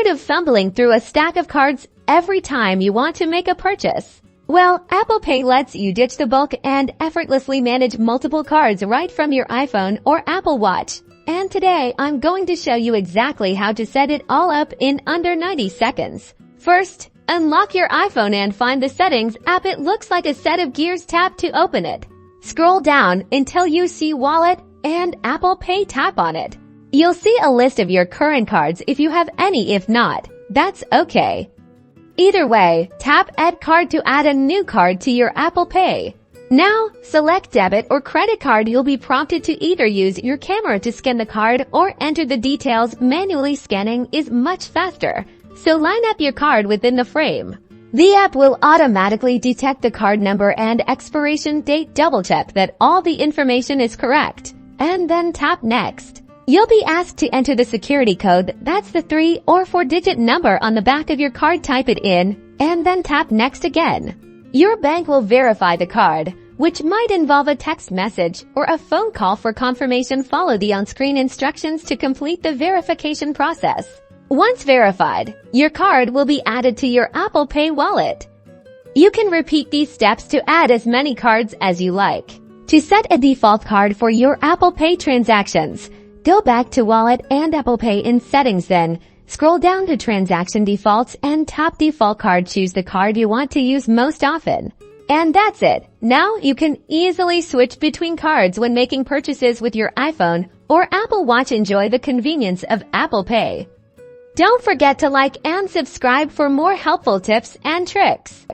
Tired of fumbling through a stack of cards every time you want to make a purchase? Well, Apple Pay lets you ditch the bulk and effortlessly manage multiple cards right from your iPhone or Apple Watch. And today, I'm going to show you exactly how to set it all up in under 90 seconds. First, unlock your iPhone and find the Settings app. It looks like a set of gears. Tap to open it. Scroll down until you see Wallet and Apple Pay. Tap on it. You'll see a list of your current cards if you have any. If not, that's okay. Either way, tap Add Card to add a new card to your Apple Pay. Now, select debit or credit card. You'll be prompted to either use your camera to scan the card or enter the details. Manually scanning is much faster, so line up your card within the frame. The app will automatically detect the card number and expiration date. Double-check that all the information is correct, and then tap Next. You'll be asked to enter the security code. That's the 3 or 4-digit number on the back of your card. Type it in, and then tap Next again. Your bank will verify the card, which might involve a text message or a phone call for confirmation. Follow the on-screen instructions to complete the verification process. Once verified, your card will be added to your Apple Pay wallet. You can repeat these steps to add as many cards as you like. To set a default card for your Apple Pay transactions, go back to Wallet and Apple Pay in Settings, then scroll down to Transaction Defaults and tap Default Card. Choose the card you want to use most often. And that's it. Now you can easily switch between cards when making purchases with your iPhone or Apple Watch. Enjoy the convenience of Apple Pay. Don't forget to like and subscribe for more helpful tips and tricks.